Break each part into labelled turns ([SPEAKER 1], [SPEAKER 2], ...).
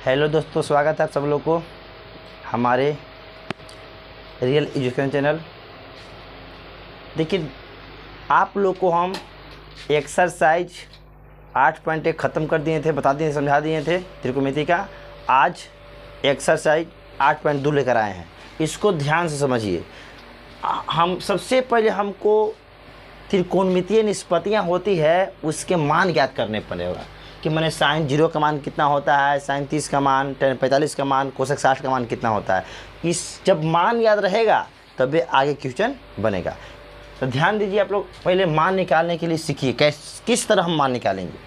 [SPEAKER 1] Hello दोस्तों, स्वागत है आप सब लोग को हमारे रियल एजुकेशन चैनल। देखिए, आप लोग को हम एक्सरसाइज 8.1 ख़त्म कर दिए थे, बता दिए, समझा दिए थे त्रिकोणमिति का। आज एक्सरसाइज 8.2 लेकर आए हैं। इसको ध्यान से समझिए। हम सबसे पहले हमको त्रिकोणमितीय निष्पत्तियाँ होती है उसके मान ज्ञात करने पड़ेगा कि मैंने साइन 0 का मान कितना होता है, साइन 30 का मान, tan 45 का मान, कोसेक 60 का मान कितना होता है। इस जब मान याद रहेगा तब आगे क्वेश्चन बनेगा। तो ध्यान दीजिए, आप लोग पहले मान निकालने के लिए सीखिए किस तरह हम मान निकालेंगे।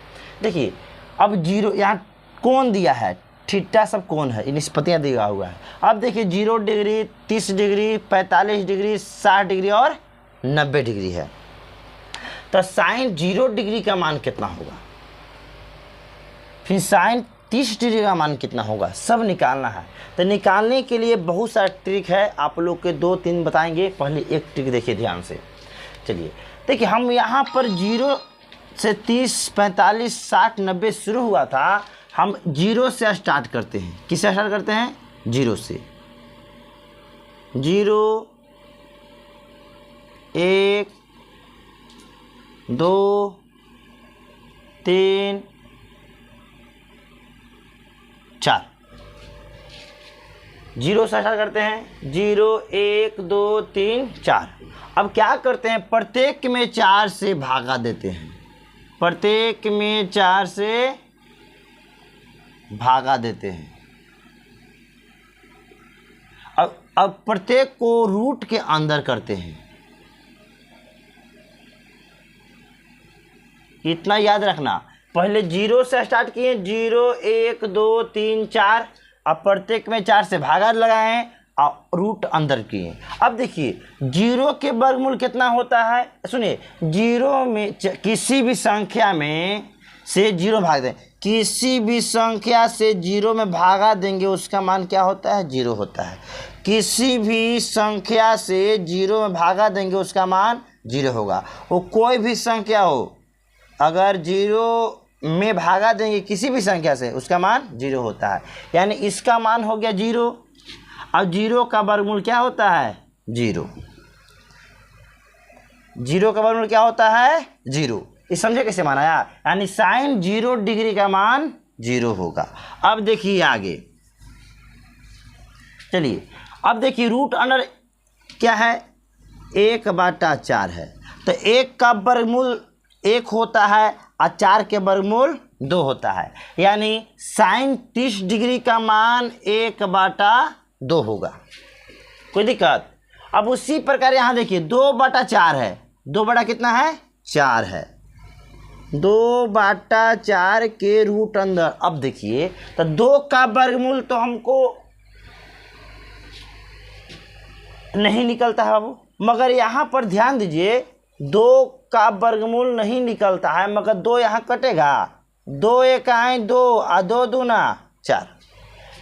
[SPEAKER 1] देखिए, अब 0 यहाँ कोण दिया है, थीटा सब कोण है, निष्पत्तियाँ दिया हुआ है। अब देखिए 0 डिग्री, 30 डिग्री, 45 डिग्री, 60 डिग्री और 90 डिग्री है। तो साइन 0 डिग्री का मान कितना होगा, फिर साइन 30 डिग्री का मान कितना होगा, सब निकालना है। तो निकालने के लिए बहुत सारा ट्रिक है, आप लोग के 2-3 बताएंगे। पहले एक ट्रिक देखिए ध्यान से। चलिए देखिए, हम यहाँ पर 0 से 30, 45, 60, 90 शुरू हुआ था। हम 0 से स्टार्ट करते हैं। किससे स्टार्ट करते हैं? 0 से। 0, 1, 2, 3, 4। 0 से स्टार्ट करते हैं। 0, 1, 2, 3, 4। अब क्या करते हैं, प्रत्येक में 4 से भागा देते हैं। प्रत्येक में 4 से भागा देते हैं। अब प्रत्येक को रूट के अंदर करते हैं। इतना याद रखना। पहले 0 से स्टार्ट किए, 0, 1, 2, 3, 4। अब प्रत्येक में 4 से भागा लगाएं और रूट अंदर किए। अब देखिए 0 के वर्गमूल कितना होता है, सुनिए। 0 में किसी भी संख्या में से 0 भाग दें, किसी भी संख्या से 0 में भागा देंगे उसका मान क्या होता है? 0 होता है। किसी भी संख्या से 0 में भागा देंगे उसका मान 0 होगा। वो कोई भी संख्या हो, अगर 0 में भागा देंगे किसी भी संख्या से उसका मान 0 होता है। यानी इसका मान हो गया 0। अब 0 का वर्गमूल क्या होता है? 0। 0 का वर्गमूल क्या होता है? 0। इस समझे कैसे मान आया? यानी साइन 0 डिग्री का मान 0 होगा। अब देखिए आगे, चलिए अब देखिए रूट अंडर क्या है? 1/4 है। तो 1 का वर्गमूल 1 होता है और 4 के वर्गमूल 2 होता है। यानी साइन 30 डिग्री का मान 1/2 होगा। कोई दिक्कत? अब उसी प्रकार यहाँ देखिए 2/4 है। 2 बटा कितना है? 4 है। 2/4 के रूट अंदर। अब देखिए तो 2 का वर्गमूल तो हमको नहीं निकलता है बाबू, मगर यहाँ पर ध्यान दीजिए 2 का वर्गमूल नहीं निकलता है, मगर 2 यहाँ कटेगा। 2 1 आए 2 और 2 दूना 4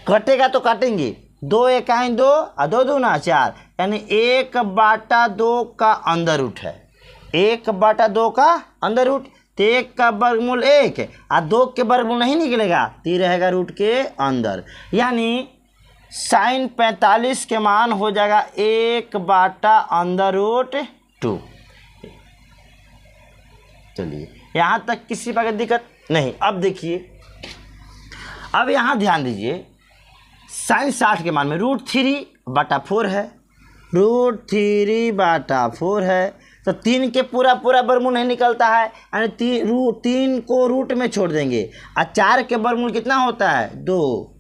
[SPEAKER 1] कटेगा तो काटेंगे। 2 1 आए 2 और 2 दूना 4, यानी 1/2 का अंदर रूट है। 1/2 का अंदर रूट। तो 1 का वर्गमूल 1 और 2 के वर्गमूल नहीं निकलेगा, तो रहेगा रूट के अंदर। यानी साइन 45 के मान हो जाएगा 1/√2। चलिए यहाँ तक किसी प्रकार की दिक्कत नहीं। अब देखिए, अब यहाँ ध्यान दीजिए, साइन 60 के मान में √3/4 है। √3/4 है। तो 3 के पूरा वर्गमूल नहीं निकलता है, यानी 3 को रूट में छोड़ देंगे। और 4 के वर्गमूल कितना होता है? 2।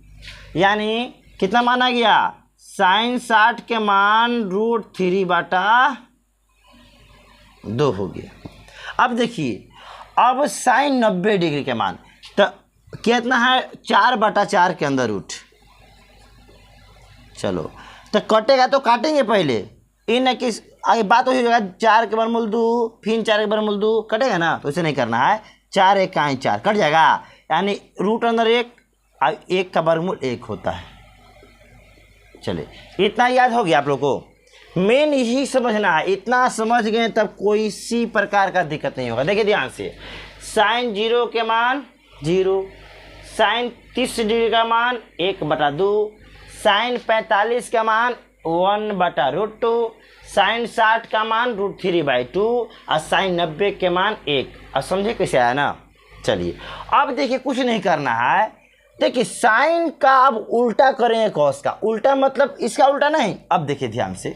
[SPEAKER 1] यानी कितना मान आ गया? साइन 60 के मान √3/2 हो गया। अब देखिए, अब साइन 90 डिग्री के मान तो कितना है? 4/4 के अंदर रूट। चलो तो कटेगा तो काटेंगे पहले, इन कि आगे बात हो जाएगा। 4 के वर्गमूल 2, फिर 4 के वर्गमूल 2 कटेगा ना, तो इसे नहीं करना है। 4 1 आए 4 कट जाएगा, यानी रूट अंदर 1 और 1 का वर्गमूल 1 होता है। चलिए इतना याद हो गया आप लोग को। मेन यही समझना है। इतना समझ गए तब कोई सी प्रकार का दिक्कत नहीं होगा। देखिए ध्यान से, साइन 0 के मान 0, साइन 30° का मान 1/2, साइन 45 का मान 1/√2, साइन 60 का मान √3/2 और साइन 90 के मान 1। अब समझे कैसे आया ना। चलिए अब देखिए कुछ नहीं करना है। देखिए साइन का अब उल्टा करेंगे कॉस का। उल्टा मतलब इसका उल्टा नहीं। अब देखिए ध्यान से,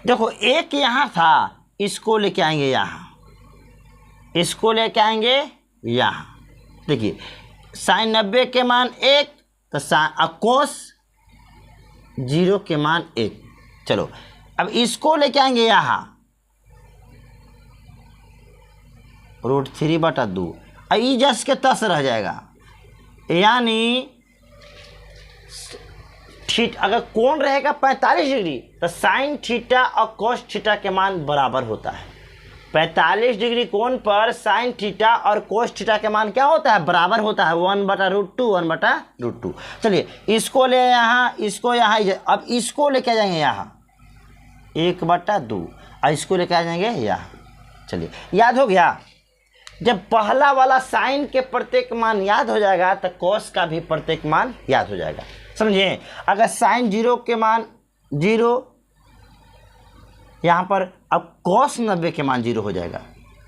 [SPEAKER 1] देखो एक यहाँ था, इसको लेके आएंगे यहाँ, इसको लेके आएंगे यहाँ। देखिए साइन 90 के मान 1 तो कोस 0 के मान 1। चलो अब इसको लेके आएंगे यहाँ √3/2। अब ई जस के तस रह जाएगा, यानी अगर कोण रहेगा 45° तो साइन थीटा और कोस थीटा के मान बराबर होता है। 45° कोण पर साइन थीटा और कोस थीटा के मान क्या होता है, बराबर होता है 1/√2 1/√2। चलिए इसको ले यहाँ, इसको यहाँ, अब इसको लेके जाएंगे यहाँ 1/2 और इसको लेके आ जाएंगे यहाँ। चलिए याद हो गया। जब पहला वाला साइन के प्रत्येक मान याद हो जाएगा तो कॉस का भी प्रत्येक मान याद हो जाएगा। समझिए अगर साइन 0 के मान 0 यहाँ पर, अब कॉस 90 के मान 0 हो जाएगा।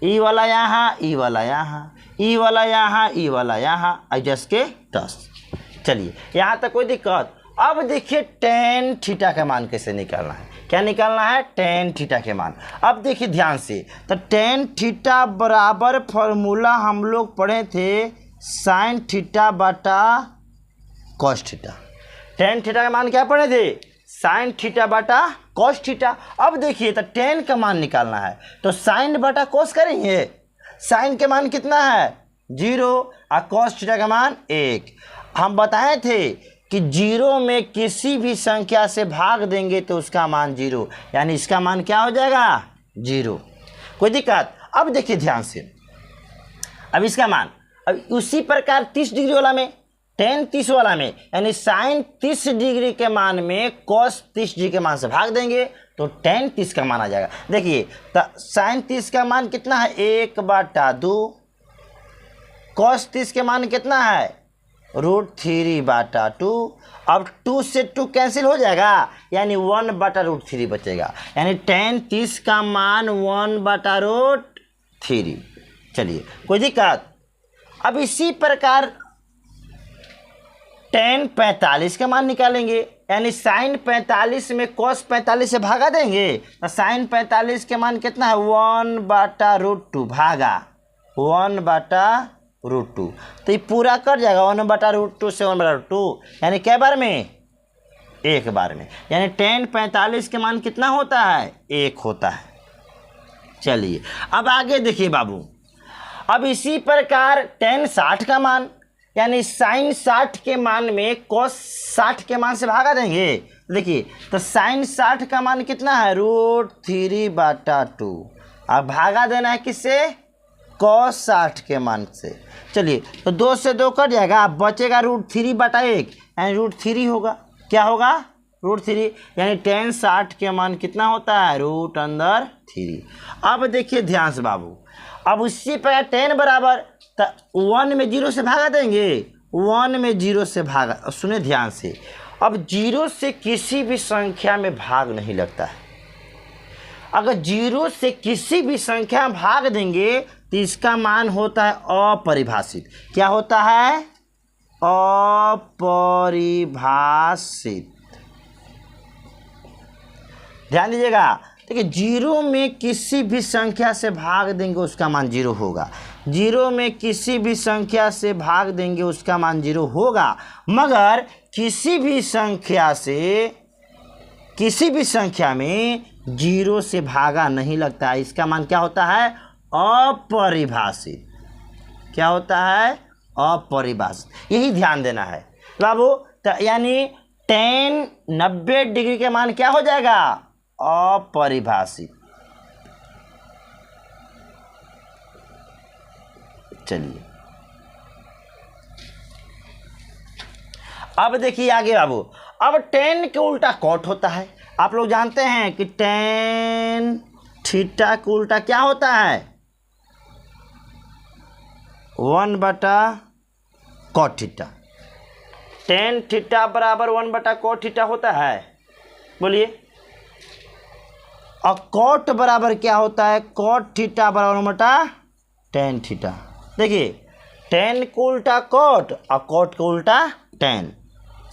[SPEAKER 1] ई वाला यहाँ, ई वाला यहाँ, ई वाला यहाँ, ई वाला यहाँ, एडजस्ट के 10। चलिए यहाँ तक कोई दिक्कत। अब देखिए टेन थीटा का मान कैसे निकालना है। क्या निकालना है, टेन थीटा के मान। अब देखिए ध्यान से, तो टेन थीटा बराबर फॉर्मूला हम लोग पढ़े थे साइन थीटा बटा कॉस थीटा। टेन थीटा का मान क्या पढ़े थे, साइन थीटा बटा कॉस थीटा। अब देखिए तो टेन का मान निकालना है तो साइन बटा कॉस करेंगे। साइन के मान कितना है 0 और कॉस थीटा का मान 1। हम बताए थे कि 0 में किसी भी संख्या से भाग देंगे तो उसका मान 0, यानी इसका मान क्या हो जाएगा 0। कोई दिक्कत। अब देखिए ध्यान से, अब इसका मान, अब उसी प्रकार 30° वाला में, टेन 30 वाला में, यानी साइन 30° के मान में कॉस 30° के मान से भाग देंगे तो टेन 30 का मान आ जाएगा। देखिए तो साइन 30 का मान कितना है 1/2, कॉस 30 के मान कितना है √3/2। अब 2 से 2 कैंसिल हो जाएगा, यानी 1/√3 बचेगा, यानी टेन 30 का मान 1/√3। चलिए कोई दिक्कत। अब इसी प्रकार टेन 45 का मान निकालेंगे, यानी साइन 45 में कॉस 45 से भागा देंगे तो साइन 45 के मान कितना है 1/√2 भागा 1/√2। तो ये पूरा कर जाएगा 1/√2 से 1/√2, यानी कै बार में, एक बार में, यानी टेन 45 के मान कितना होता है 1 होता है। चलिए अब आगे देखिए बाबू, अब इसी प्रकार टेन 60 का मान, यानी साइन 60 के मान में कॉस 60 के मान से भागा देंगे। देखिए तो साइन 60 का मान कितना है √3/2, अब भागा देना है किससे, कॉस 60 के मान से। चलिए तो 2 से 2 कट जाएगा, अब बचेगा √3/1, यानी √3 होगा। क्या होगा √3, यानी टेन 60 के मान कितना होता है √3। अब देखिए ध्यान से बाबू, अब उसी पर टेन बराबर तो 1 में 0 से भागा देंगे, 1 में 0 से भागा। सुने ध्यान से, अब 0 से किसी भी संख्या में भाग नहीं लगता है। अगर 0 से किसी भी संख्या में भाग देंगे तो इसका मान होता है अपरिभाषित। क्या होता है अपरिभाषित। ध्यान दीजिएगा। देखिए 0 में किसी भी संख्या से भाग देंगे उसका मान 0 होगा। 0 में किसी भी संख्या से भाग देंगे उसका मान 0 होगा, मगर किसी भी संख्या में 0 से भागा नहीं लगता है। इसका मान क्या होता है अपरिभाषित। क्या होता है अपरिभाषित। यही ध्यान देना है बाबू। तो यानी टेन 90° के मान क्या हो जाएगा अपरिभाषित। चलिए अब देखिए आगे बाबू, अब टेन के उल्टा कॉट होता है। आप लोग जानते हैं कि टेन थीटा का उल्टा क्या होता है 1/√2 कॉट थीटा। टेन थीटा बराबर 1/cot थीटा होता है, बोलिए। और कॉट बराबर क्या होता है, कॉट थीटा बराबर 1/tan थीटा। देखिए टेन को उल्टा कॉट और कॉट को उल्टा टेन,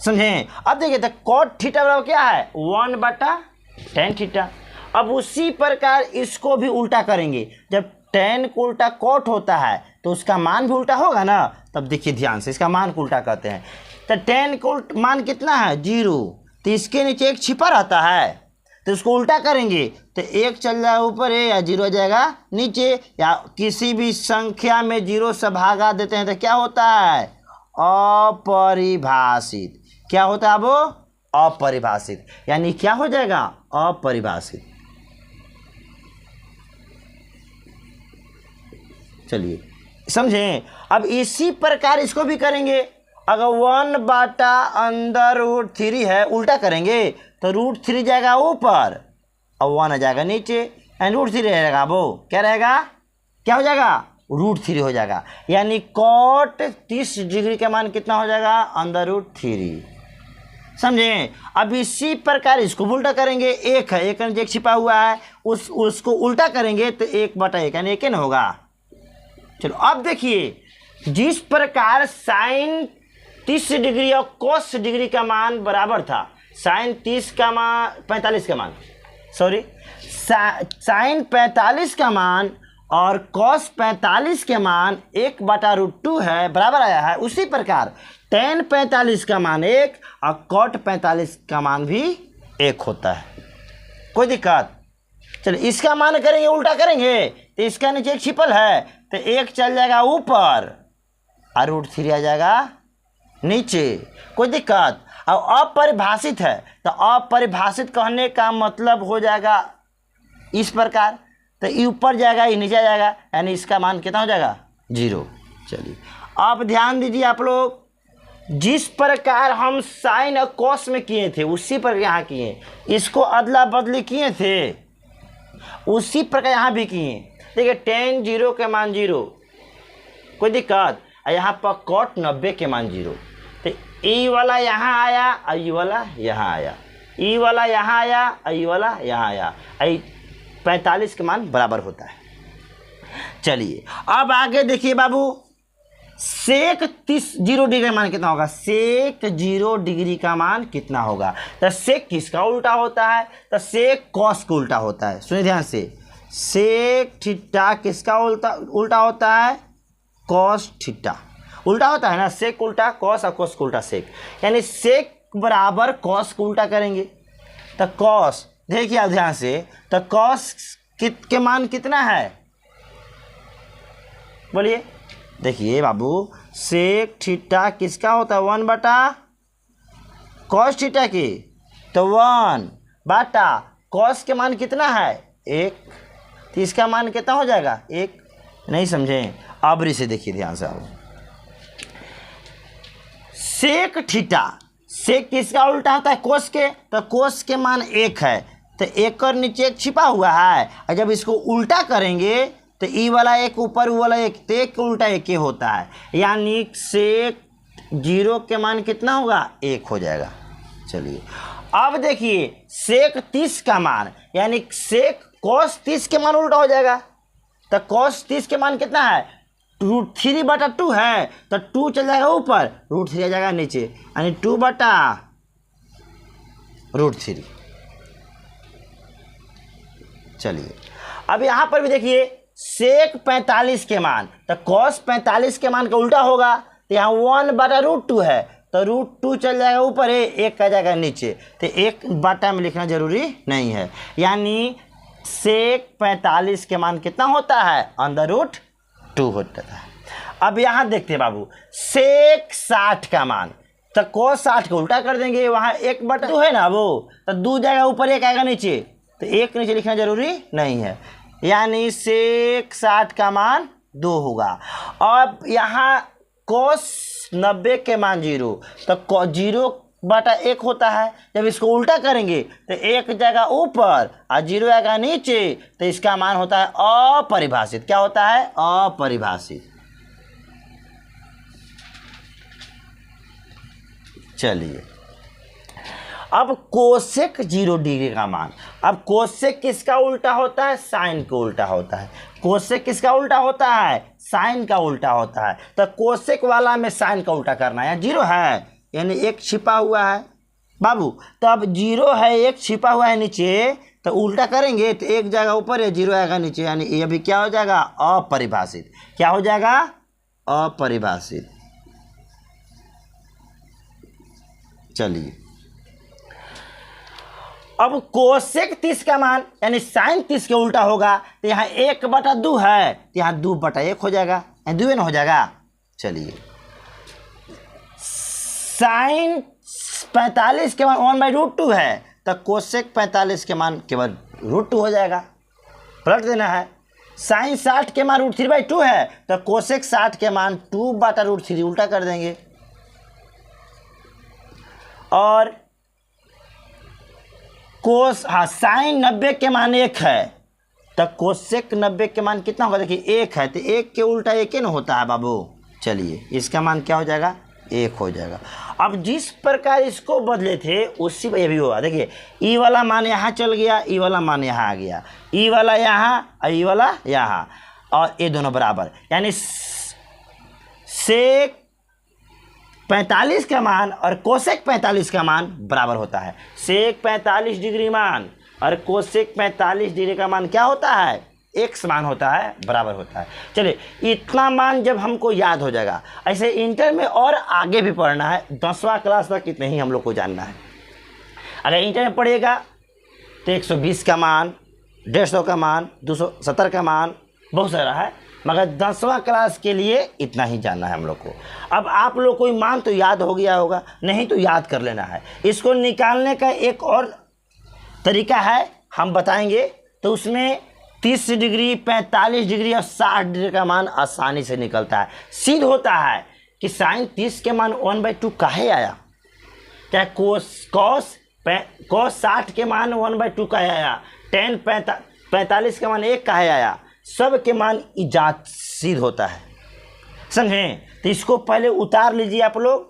[SPEAKER 1] समझे। अब देखिए तो कॉट थीटा बराबर क्या है, 1/tan थीटा। अब उसी प्रकार इसको भी उल्टा करेंगे, जब टेन को उल्टा कॉट होता है तो उसका मान भी उल्टा होगा ना। तब देखिए ध्यान से, इसका मान को उल्टा करते हैं। तो टेन को मान कितना है, 0, तो इसके नीचे एक छिपा रहता है, तो उसको उल्टा करेंगे तो एक चल जाएगा ऊपर है या 0 जाएगा नीचे, या किसी भी संख्या में 0 से भागा देते हैं तो क्या होता है, अपरिभाषित। क्या होता है वो, अपरिभाषित, यानी क्या हो जाएगा, अपरिभाषित। चलिए समझें। अब इसी प्रकार इसको भी करेंगे। अगर 1/√3 है, उल्टा करेंगे तो √3 जाएगा ऊपर और 1 आ जाएगा नीचे, एंड √3 रहेगा, वो क्या रहेगा, क्या हो जाएगा, √3 हो जाएगा। यानी कॉट 30 डिग्री का मान कितना हो जाएगा, √3, समझे। अब इसी प्रकार इसको उल्टा करेंगे, एक है, एक नीचे छिपा हुआ है, उसको उल्टा करेंगे तो 1/1 यानी 1 न होगा। चलो अब देखिए, जिस प्रकार साइन 30 डिग्री और कोस डिग्री का मान बराबर था, साइन 30 का मान 45 का मान, सॉरी साइन 45 का मान और कॉस 45 के मान 1/√2 है, बराबर आया है। उसी प्रकार टेन 45 का मान 1 और कॉट 45 का मान भी 1 होता है, कोई दिक्कत। चलिए इसका मान करेंगे, उल्टा करेंगे तो इसका नीचे एक छिपल है, तो 1 चल जाएगा ऊपर और √3 आ जाएगा नीचे, कोई दिक्कत। अब अपरिभाषित है तो अपरिभाषित कहने का मतलब हो जाएगा इस प्रकार, तो ये ऊपर जाएगा, ये नीचे जाएगा, यानी इसका मान कितना हो जाएगा, 0। चलिए अब ध्यान दीजिए आप लोग, जिस प्रकार हम साइन और कॉस में किए थे उसी प्रकार यहाँ किए, इसको अदला बदली किए थे उसी प्रकार यहाँ भी किए। देखिए टेन 0 के मान 0, कोई दिक्कत। और यहाँ पर कॉट 90 के मान 0, तो ई वाला यहाँ आया और ई वाला यहाँ आया, ई वाला यहाँ आया और ई वाला यहाँ आया, 45 के मान बराबर होता है। चलिए अब आगे देखिए बाबू, सेक 0 डिग्री का मान कितना होगा, सेक 0 डिग्री का मान कितना होगा। तो सेक किसका उल्टा होता है, तो सेक कॉस को उल्टा होता है। सुनिए ध्यान से, सेक थीटा किसका उल्टा होता है, कॉस थीटा उल्टा होता है ना, सेक उल्टा कॉस और कॉस को उल्टा सेक, यानी सेक बराबर कॉस को उल्टा करेंगे। तो कॉस, देखिए आप ध्यान से, तो कॉस के मान कितना है, बोलिए। देखिए बाबू, सेक थीटा किसका होता है, 1/cos थीटा की, तो 1/cos के मान कितना है, 1, तो इसका मान कितना हो जाएगा, 1। नहीं समझे, अब इसे देखिए ध्यान से आप, सेक थीटा, सेक किसका उल्टा होता है, कोस के, तो कोस के मान 1 है, तो 1 और नीचे एक छिपा हुआ है, और जब इसको उल्टा करेंगे तो ई वाला 1 ऊपर, ऊ वाला 1, तो 1 उल्टा 1 ही होता है, यानी सेक 0 के मान कितना होगा, 1 हो जाएगा। चलिए अब देखिए, सेक 30 का मान, यानी सेक कॉस 30 के मान उल्टा हो जाएगा, तो कॉस 30 के मान कितना है, √3/2 है, तो 2 चल जाएगा ऊपर, √3 आ जाएगा नीचे, यानी 2/√3। चलिए अब यहाँ पर भी देखिए, सेक 45 के मान, तो कॉस 45 के मान का उल्टा होगा, तो यहाँ 1/√2 है, तो √2 चल जाएगा ऊपर, 1 आ जाएगा नीचे, तो 1 बटा में लिखना जरूरी नहीं है, यानी सेक 45 के मान कितना होता है, √2 होता है। अब यहाँ देखते हैं बाबू, सेक 60 का मान, तो cos 60 को उल्टा कर देंगे, वहाँ 1/2 है ना, वो तो 2 जाएगा ऊपर, 1 आएगा नीचे, तो 1 नीचे लिखना जरूरी नहीं है, यानी सेक 60 का मान 2 होगा। अब यहाँ cos 90 के मान 0, तो 0/1 होता है, जब इसको उल्टा करेंगे तो 1 जाएगा ऊपर और 0 आएगा नीचे, तो इसका मान होता है अपरिभाषित। क्या होता है, अपरिभाषित। चलिए अब कोसेक 0 डिग्री का मान, अब कोसेक किसका उल्टा होता है? साइन का उल्टा होता है। कोसेक किसका उल्टा होता है? साइन का उल्टा होता है। तो कोसेक वाला में साइन का उल्टा करना है। यहाँ 0 है यानी 1 छिपा हुआ है बाबू, तो अब 0 है 1 छिपा हुआ है नीचे, तो उल्टा करेंगे तो 1 जाएगा ऊपर है 0 आएगा नीचे, यानी ये भी क्या हो जाएगा? अपरिभाषित। क्या हो जाएगा? अपरिभाषित। चलिए अब कोसेक 30 का मान यानी साइन 30 के उल्टा होगा, तो यहाँ 1/2 है तो यहाँ 2/1 हो जाएगा, यहाँ 2 ना हो जाएगा। चलिए साइन 45 के मान 1/√2 है, तो कोसेक 45 के मान केवल √2 हो जाएगा, पलट देना है। साइन 60 के मान √3/2 है, तो कोसेक 60 के मान 2/√3 उल्टा कर देंगे। और साइन 90 के मान 1 है, तो कोसेक 90 के मान कितना होगा? देखिए 1 है तो 1 के उल्टा 1 ही ना होता है बाबू। चलिए इसका मान क्या हो जाएगा? 1 हो जाएगा। अब जिस प्रकार इसको बदले थे उसी पर ये भी होगा। देखिए ई वाला मान यहाँ चल गया, ई वाला मान यहाँ आ गया, ई वाला यहाँ और ई वाला यहाँ, और ये दोनों बराबर, यानी सेक 45 का मान और कोसेक 45 का मान बराबर होता है। सेक 45 डिग्री मान और कोसेक 45 डिग्री का मान क्या होता है? एक समान होता है, बराबर होता है। चलिए इतना मान जब हमको याद हो जाएगा, ऐसे इंटर में और आगे भी पढ़ना है, 10वां क्लास तक इतने ही हम लोग को जानना है। अगर इंटर में पढ़िएगा तो 120 का मान, 150 का मान, 270 का मान, बहुत सारा है, मगर 10वां क्लास के लिए इतना ही जानना है हम लोग को। अब आप लोग कोई मान तो याद हो गया होगा, नहीं तो याद कर लेना है। इसको निकालने का एक और तरीका है, हम बताएंगे, तो उसमें 30 डिग्री, 45 डिग्री और 60 डिग्री का मान आसानी से निकलता है। सिद्ध होता है कि साइन 30 के मान 1/2 काहे आया, क्या कॉस 60 के मान 1/2 काहे आया, टेन 45 के मान 1 काहे आया, सब के मान इजात सिद्ध होता है, समझें। तो इसको पहले उतार लीजिए, आप लोग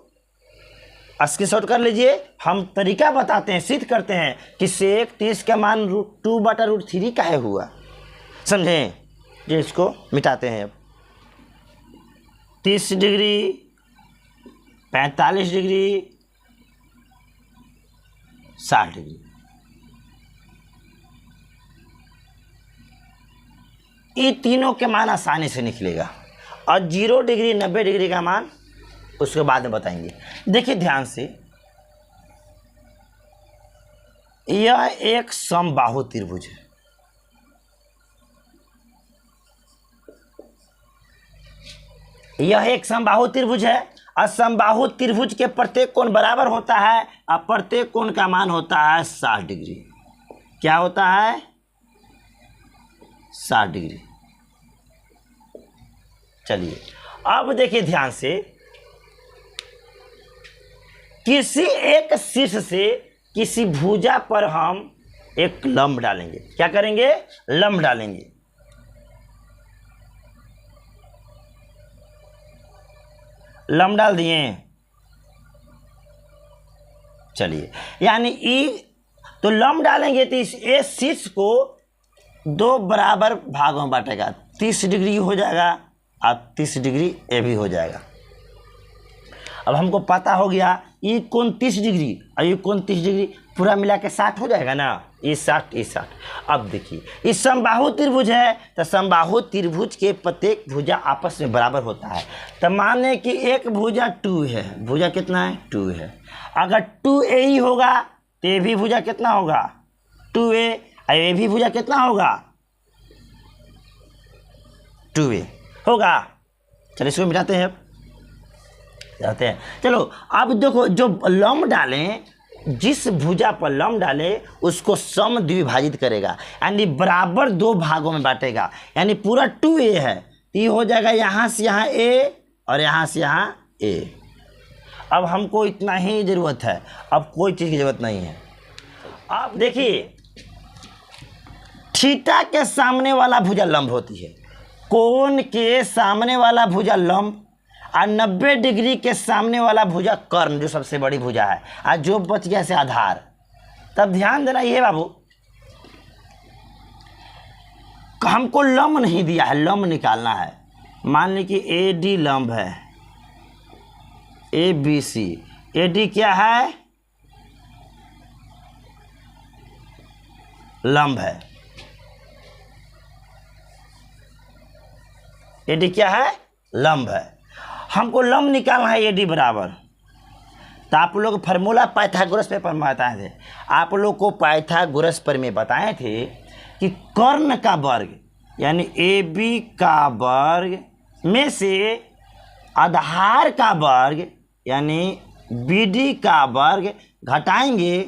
[SPEAKER 1] स्क्रीनशॉट कर लीजिए। हम तरीका बताते हैं, सिद्ध करते हैं कि सेक 30 का मान 2/√3 काहे हुआ, समझें। ये इसको मिटाते हैं। अब 30 डिग्री, 45 डिग्री, 60 डिग्री, ये तीनों के मान आसानी से निकलेगा। और 0 डिग्री, 90 डिग्री का मान उसके बाद में बताएंगे। देखिए ध्यान से, यह एक समबाहु त्रिभुज है। यह एक समबाहु त्रिभुज है और समबाहु त्रिभुज के प्रत्येक कोण बराबर होता है और प्रत्येक कोण का मान होता है 60 डिग्री। क्या होता है? 60 डिग्री। चलिए अब देखिए ध्यान से, किसी एक शीर्ष से किसी भुजा पर हम एक लंब डालेंगे। क्या करेंगे? लंब डालेंगे। लंब डाल दिए। चलिए यानी ई, तो लंब डालेंगे तो इस शीर्ष को 2 बराबर भागों में बांटेगा। 30 डिग्री हो जाएगा और 30 डिग्री ये भी हो जाएगा। अब हमको पता हो गया ये कोण 30 डिग्री और ये कोण 30 डिग्री, पूरा मिला के 60 हो जाएगा ना, ये 60 ये 60। अब देखिए ये समबाहु त्रिभुज है, तो समबाहु त्रिभुज के प्रत्येक भुजा आपस में बराबर होता है। तो माने कि एक भुजा 2 है, भुजा कितना है? 2 है। अगर 2a ही होगा तो ये भी भुजा कितना होगा? 2a, और ये भी भुजा कितना होगा? 2a होगा। चलिए इसको मिटाते हैं, जाते हैं। चलो अब देखो, जो लंब डालें, जिस भुजा पर लंब डालें उसको सम द्विभाजित करेगा, यानी बराबर 2 भागों में बांटेगा। यानी पूरा 2a है, ये हो जाएगा यहाँ से यहाँ a और यहाँ से यहाँ a। अब हमको इतना ही ज़रूरत है, अब कोई चीज़ की ज़रूरत नहीं है। अब देखिए, थीटा के सामने वाला भुजा लंब होती है, कोण के सामने वाला भुजा लंब और 90 डिग्री के सामने वाला भुजा कर्ण जो सबसे बड़ी भुजा है, और जो बच गया से आधार। तब ध्यान देना ये बाबू, हमको लंब नहीं दिया है, लंब निकालना है। मान ली कि ए डी लंब है, A B C. A D क्या है? लंब है। ए डी क्या है? लंब है। हमको लंब निकालना है, ए डी बराबर। तो आप लोग फार्मूला पाइथागोरस पेपर में बताए थे, आप लोग को पाइथागोरस पर में बताए थे कि कर्ण का वर्ग यानी ए बी का वर्ग में से आधार का वर्ग यानी बी डी का वर्ग घटाएंगे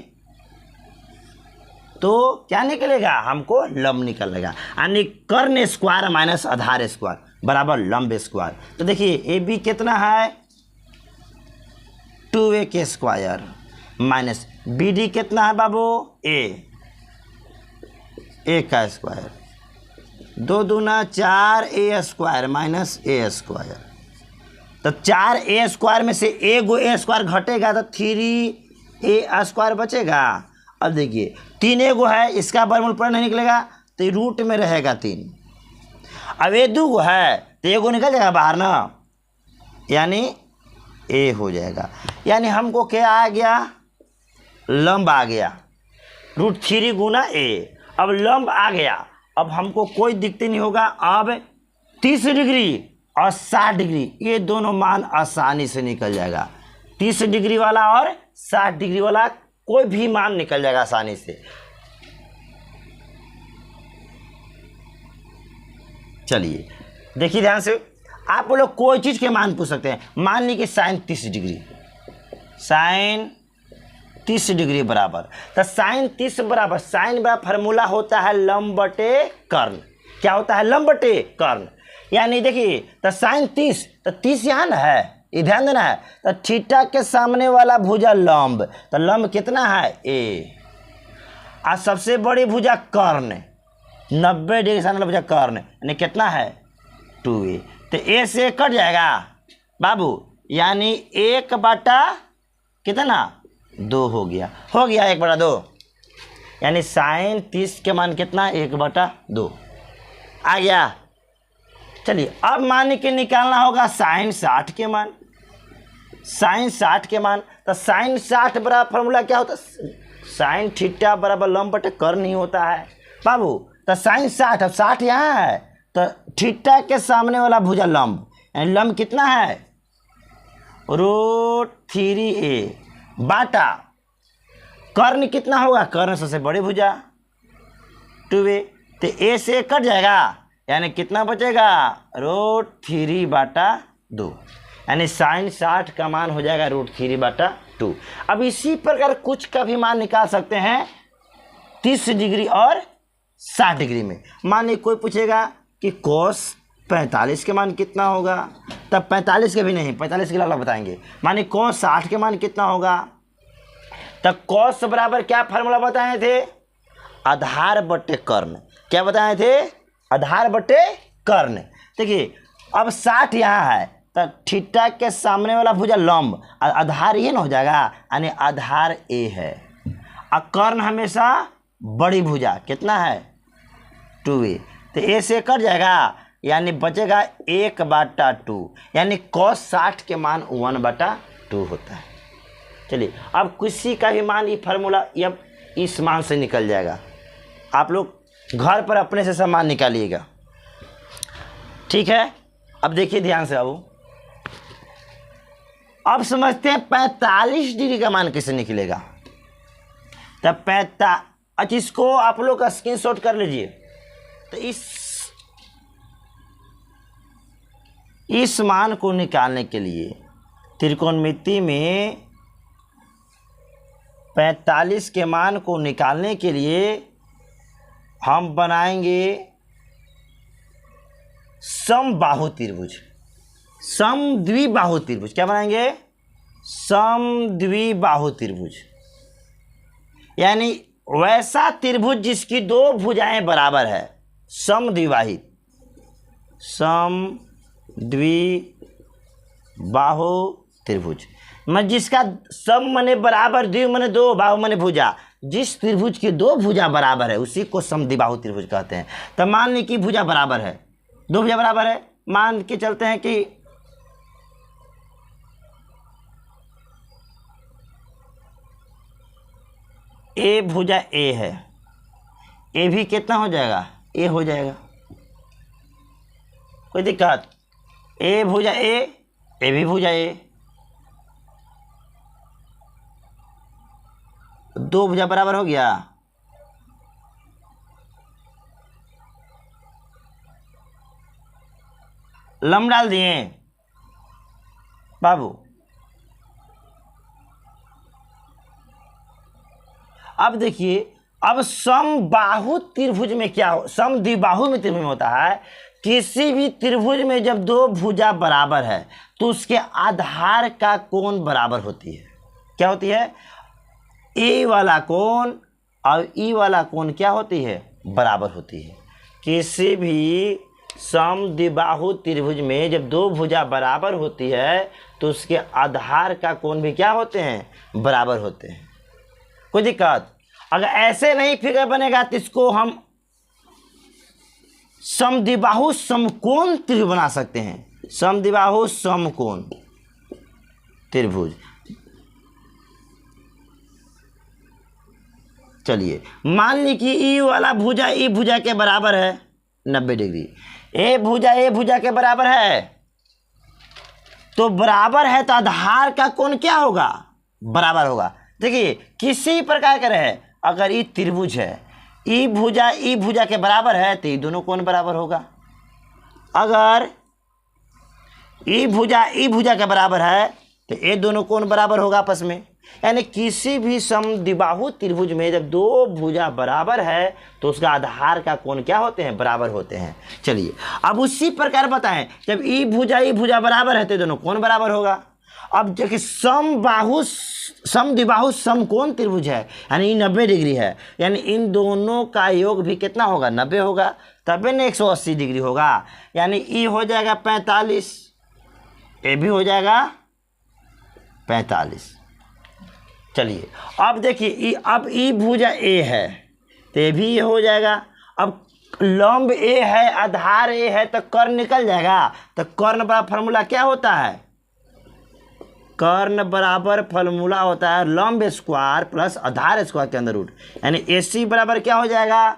[SPEAKER 1] तो क्या निकलेगा? हमको लंब निकलेगा, यानी कर्ण स्क्वायर माइनस आधार स्क्वायर बराबर लंब स्क्वायर। तो देखिए ए बी कितना है? 2a के स्क्वायर माइनस बी डी कितना है बाबू? ए का स्क्वायर, 2 दूना 4a स्क्वायर माइनस ए स्क्वायर। तो 4a स्क्वायर में से ए स्क्वायर घटेगा तो 3a स्क्वायर बचेगा। अब देखिए 3 गो है, इसका वर्गमूल पर नहीं निकलेगा तो रूट में रहेगा 3। अब ये 2 है तो एगो निकल जाएगा बाहर ना, यानी ए हो जाएगा। यानी हमको क्या आ गया? लंब आ गया, √3 गुना ए। अब लंब आ गया, अब हमको कोई दिक्कत नहीं होगा। अब 30 डिग्री और 60 डिग्री ये दोनों मान आसानी से निकल जाएगा। 30 डिग्री वाला और 60 डिग्री वाला कोई भी मान निकल जाएगा आसानी से। चलिए देखिए ध्यान से, आप लोग कोई चीज़ के मान पूछ सकते हैं। मान ली कि साइन 30 डिग्री, साइन 30 डिग्री बराबर, तो साइन 30 बराबर, साइन बराबर फार्मूला होता है लंब बटे कर्ण। क्या होता है? लंब बटे कर्ण। यानी देखिए तो साइन 30, तो 30 यहाँ ना है, ये ध्यान देना है। तो थीटा के सामने वाला भुजा लंब, तो लंब कितना है? ए। और सबसे बड़ी भुजा कर्ण, 90 डिग्री सामने वाला भुजा कर्ण, यानी कितना है? 2a। तो ए से कट जाएगा बाबू, यानी 1/, कितना? 2 हो गया, 1/2। यानी साइन 30 के मान कितना? 1/2 आ गया। चलिए अब मान के निकालना होगा साइन 60 के मान, साइन 60 के मान। तो साइन 60 बराबर फार्मूला क्या होता है? साइन थीटा बराबर लंब बटे कर्ण ही होता है बाबू। तो साइन 60, अब 60 यहाँ है तो थीटा के सामने वाला भुजा लंब, यानी लंब कितना है? √3a बाटा कर्ण कितना होगा? कर्ण सबसे बड़ी भुजा 2a। तो a से कट जाएगा, यानी कितना बचेगा? √3/2, यानी साइन 60 का मान हो जाएगा √3/2। अब इसी प्रकार कुछ का भी मान निकाल सकते हैं 30 डिग्री और 60 डिग्री में। मान ली कोई पूछेगा कि cos 45 के मान कितना होगा, तब 45 के भी नहीं, 45 के अलग बताएंगे। मान ली cos 60 के मान कितना होगा, तब cos बराबर क्या फार्मूला बताए थे? आधार बटे कर्ण। क्या बताए थे? आधार बटे कर्ण। देखिए अब 60 यहाँ है तो थीटा के सामने वाला भुजा लंब, आधार ये ना हो जाएगा, यानी आधार ए है। और कर्ण हमेशा बड़ी भुजा कितना है? 2a। तो ए से कट जाएगा, यानी बचेगा 1/2, यानी cos 60 के मान 1/2 होता है। चलिए अब किसी का भी मान ये फार्मूला अब इस मान से निकल जाएगा। आप लोग घर पर अपने से मान निकालिएगा, ठीक है। अब देखिए ध्यान से बाबू, अब समझते हैं 45 डिग्री का मान कैसे निकलेगा। तब अच्छा इसको आप लोग का स्क्रीनशॉट कर लीजिए। तो इस मान को निकालने के लिए त्रिकोणमिति में 45 के मान को निकालने के लिए हम बनाएंगे समबाहु त्रिभुज, समद्विबाहु त्रिभुज। क्या बनाएंगे? समद्विबाहु त्रिभुज, यानी वैसा त्रिभुज जिसकी 2 भुजाएं बराबर है, समद्विबाहित, समद्विबाहु बाहु त्रिभुज, मैं जिसका सम मने बराबर, द्वि मने दो, बाहु मने भुजा, जिस त्रिभुज की दो भुजा बराबर है उसी को समद्विबाहु त्रिभुज कहते हैं। तो मान ली कि भुजा बराबर है, दो भुजा बराबर है, मान के चलते हैं कि ए भुजा ए है, ए भी कितना हो जाएगा, ए हो जाएगा, कोई दिक्कत, ए भुजा ए भी भुजा ए, दो भुजा बराबर हो गया। लम डाल दिए बाबू। अब देखिए, अब समबाहु त्रिभुज में क्या हो, समद्विबाहु में त्रिभुज में होता है, किसी भी त्रिभुज में जब दो भुजा बराबर है तो उसके आधार का कोण बराबर होती है। क्या होती है, ए वाला कोण और ई वाला कोण क्या होती है, बराबर होती है। किसी भी समद्विबाहु त्रिभुज में जब दो भुजा बराबर होती है तो उसके आधार का कोण भी क्या होते हैं, बराबर होते हैं। कोई दिक्कत, अगर ऐसे नहीं फिगर बनेगा तो इसको हम समद्विबाहु समकोण त्रिभुज बना सकते हैं, समद्विबाहु समकोण त्रिभुज। चलिए मान ली कि ई वाला भुजा ई भुजा के बराबर है 90 डिग्री, ए भुजा के बराबर है, तो बराबर है तो आधार का कोण क्या होगा, बराबर होगा। देखिए किसी प्रकार का रहे, अगर ई त्रिभुज है, ई भुजा के बराबर है तो ये दोनों कोण बराबर होगा। अगर ई भुजा के बराबर है तो ये दोनों कोण बराबर होगा आपस में। यानी किसी भी समद्विबाहु त्रिभुज में जब दो भुजा बराबर है तो उसका आधार का कोण क्या होते हैं, बराबर होते हैं। चलिए अब उसी प्रकार बताएं, जब ई भुजा बराबर है तो दोनों कोण बराबर होगा। अब देखिए समद्विबाहु समकोण त्रिभुज है, यानी 90 डिग्री है, यानी इन दोनों का योग भी कितना होगा, 90 होगा, तभी ना 180 डिग्री होगा। यानी ई हो जाएगा 45, ए भी हो जाएगा 45। चलिए अब देखिए अब ई भुजा ए है तो ये भी हो जाएगा। अब लंब ए है, आधार ए है, तो कर्ण निकल जाएगा। तो कर्ण बराबर फार्मूला क्या होता है, कर्ण बराबर फार्मूला होता है लंब स्क्वायर प्लस आधार स्क्वायर के अंदर रूट, यानी ए सी बराबर क्या हो जाएगा,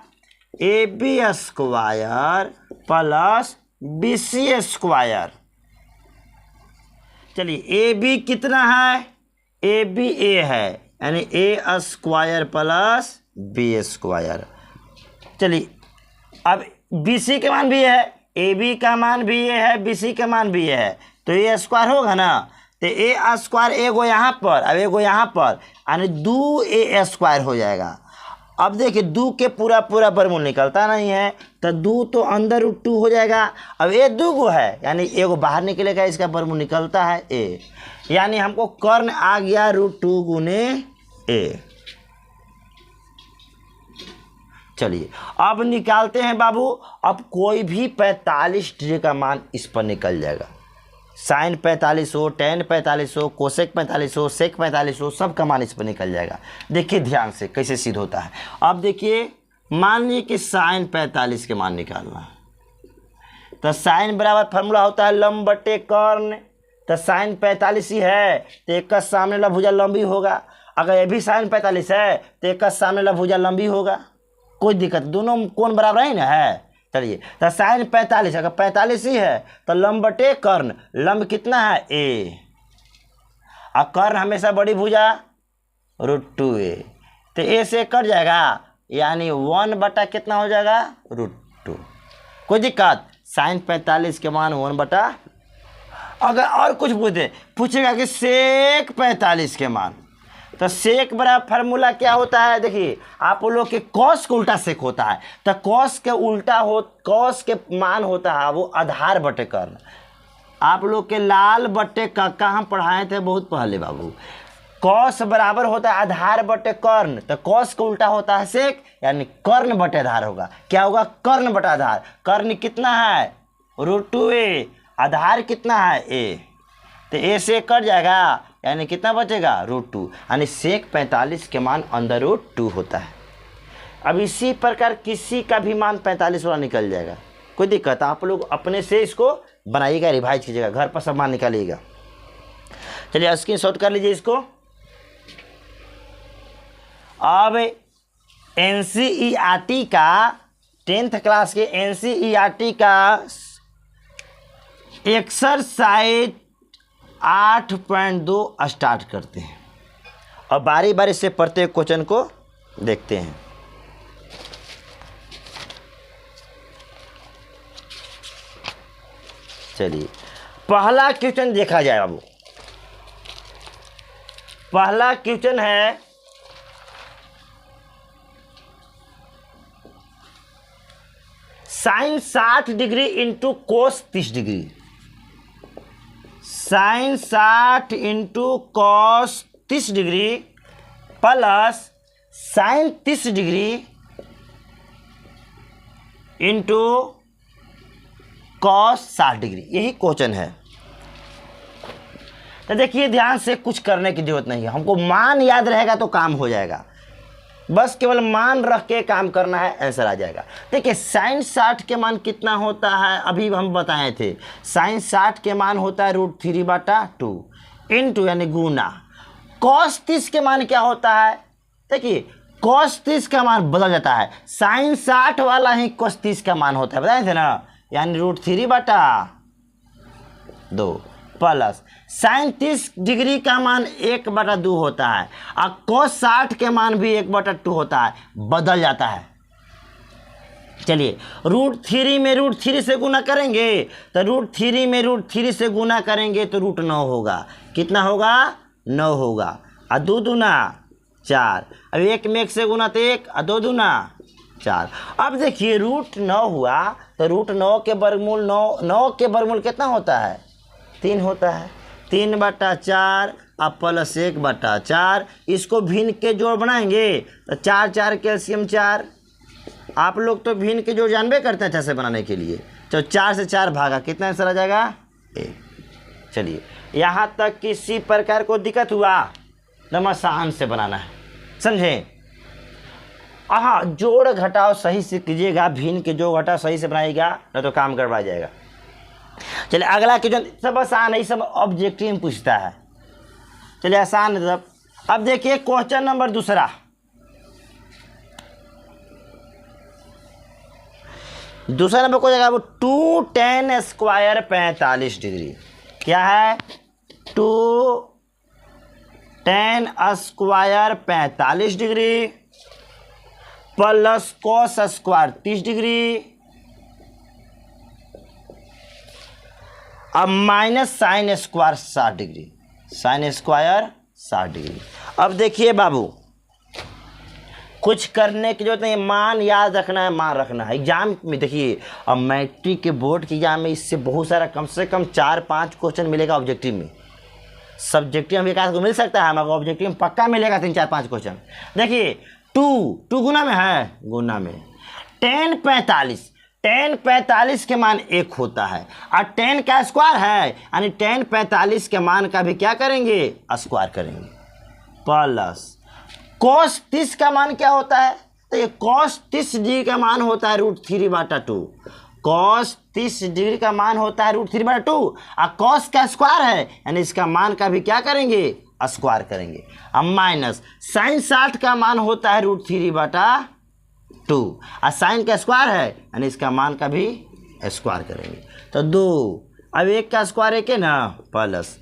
[SPEAKER 1] A B square plus B C square. चलिए ए बी कितना है, ए बी ए है, यानी ए स्क्वायर प्लस बी स्क्वायर। चलिए अब बी सी का मान भी है, ए बी का मान भी ये है, बी सी का मान भी ये है, तो ये स्क्वायर होगा ना। तो ए स्क्वायर एगो यहाँ पर, अब एगो यहाँ पर, यानी 2a स्क्वायर हो जाएगा। अब देखिए 2 के पूरा वर्गमूल निकलता नहीं है, तो 2 तो अंदर √2 हो जाएगा। अब ये 2 गो है, यानी एगो बाहर निकलेगा, इसका वर्गमूल निकलता है a, यानी हमको कर्ण आ गया √2 गुने a। चलिए अब निकालते हैं बाबू। अब कोई भी 45 डिग्री का मान इस पर निकल जाएगा, साइन 45 हो, टेन 45 हो, कोसेक 45 हो, सेक 45 हो, सब का मान इस पर निकल जाएगा। देखिए ध्यान से कैसे सिद्ध होता है। अब देखिए मान लीजिए कि साइन 45 के मान निकालना है, तो साइन बराबर फार्मूला होता है लंब बटे कर्ण। तो साइन 45 ही है तो एक का सामने वाला भुजा लंबी होगा, अगर ये भी साइन 45 है तो एक का सामने वाला भुजा लंबी होगा, कोई दिक्कत, दोनों कोण बराबर ही ना है। चलिए तो साइन 45, अगर 45 ही है तो लंब बटे कर्ण, लंब कितना है ए, और कर्ण हमेशा बड़ी भुजा √2a, तो ए से कट जाएगा, यानी 1 बटा कितना हो जाएगा, √2। कोई दिक्कत, साइन 45 के मान 1 बटा। अगर और कुछ पूछेगा कि सेक 45 के मान, तो सेक बराबर फार्मूला क्या होता है, देखिए आप लोग के कॉस का उल्टा सेक होता है, तो कॉस के उल्टा कॉस के मान होता है वो आधार बटे कर्ण। आप लोग के लाल बटे का कहाँ पढ़ाए थे बहुत पहले बाबू, कॉस बराबर होता है आधार बटे कर्ण, तो कॉस का उल्टा होता है सेक, यानी कर्ण बटे आधार होगा। क्या होगा, कर्ण बटा आधार। कर्ण कितना है √2a, आधार कितना है a, तो ए से कट जाएगा, यानी कितना बचेगा √2, यानी सेक 45 के मान अंडर √2 होता है। अब इसी प्रकार किसी का भी मान 45 वाला निकल जाएगा, कोई दिक्कत, आप लोग अपने से इसको बनाइएगा, रिवाइज कीजिएगा, घर पर सब मान निकालिएगा। चलिए स्क्रीनशॉट कर लीजिए इसको। अब एनसीईआरटी का 10th क्लास के एनसीईआरटी का एक्सरसाइज 8.2 स्टार्ट करते हैं और बारी बारी से प्रत्येक क्वेश्चन को देखते हैं। चलिए पहला क्वेश्चन देखा जाए बाबू। पहला क्वेश्चन है sine 60 degree into cos 30 degree. Sine 60 into cos 30 degree plus sine 30 degree into cos 60 degree, यही क्वेश्चन है। तो देखिए ध्यान से, कुछ करने की जरूरत नहीं है, हमको मान याद रहेगा तो काम हो जाएगा, बस केवल मान रख के काम करना है, आंसर आ जाएगा। देखिए साइन 60 के मान कितना होता है, अभी हम बताए थे, साइन 60 के मान होता है √3/2 इंटू यानी गुना। कॉस 30 के मान क्या होता है, देखिए कॉस 30 का मान बदल जाता है, साइन 60 वाला ही कॉस 30 का मान होता है, बताए थे ना, यानी √3/2 प्लस साइन 30 डिग्री का मान 1/2 होता है और कॉस 60 के मान भी 1/2 होता है, बदल जाता है। चलिए √3 में √3 से गुना करेंगे तो √3 में √3 से गुना करेंगे तो √9 होगा, कितना होगा 9 होगा, और 2 दूना 4, अब 1 में 1 से गुना तो 1 और 2 दूना 4। अब देखिए √9 हुआ तो √9 के वर्गमूल 9 के वर्गमूल कितना होता है 3 होता है, 3/4 और प्लस 1/4, इसको भिन्न के जोड़ बनाएंगे तो 4 4 कैल्शियम 4, आप लोग तो भिन्न के जोड़ जानबे करते हैं अच्छा से बनाने के लिए, तो 4 से 4 भागा, कितना आंसर आ जाएगा 1। चलिए यहाँ तक किसी प्रकार को दिक्कत हुआ, नंबर आसान से बनाना है, समझे। हाँ जोड़ घटाव सही से कीजिएगा, भिन्न के जोड़ घटाव सही से बनाइएगा, नहीं तो काम गड़बड़ा जाएगा। चलिए अगला क्वेश्चन सब आसान है, सब ऑब्जेक्टिव में पूछता है, चलिए आसान है सब। अब देखिए क्वेश्चन नंबर दूसरा, नंबर को जाएगा वो 2 tan² 45 डिग्री, क्या है 2 tan² 45 degree plus cos² 30 degree अब minus sine square 60 degree, sine square 60 degree. अब देखिए बाबू कुछ करने की जरूरत नहीं, मान याद रखना है, मान रखना है। एग्जाम में देखिए, अब मैट्रिक के बोर्ड के एग्जाम में इससे बहुत सारा कम से कम 4-5 क्वेश्चन मिलेगा ऑब्जेक्टिव में, सब्जेक्टिव में एक आध को मिल सकता है मगर ऑब्जेक्टिव में पक्का मिलेगा 3-4-5 क्वेश्चन। देखिए 2 गुना में है, गुना में tan 45 के मान 1 होता है और tan का स्क्वायर है, यानी tan 45 के मान का भी क्या करेंगे स्क्वायर करेंगे, प्लस cos 30 का मान क्या होता है, तो ये cos 30 डिग्री का मान होता है √3/2, cos 30 डिग्री का मान होता है √3/2 और cos का स्क्वायर है, यानी इसका मान का भी क्या करेंगे स्क्वायर करेंगे। अब माइनस साइन 60 का मान होता है √3/2 और साइन का स्क्वायर है, यानी इसका मान का भी स्क्वायर करेंगे। तो 2, अब 1 का स्क्वायर 1 है ना, प्लस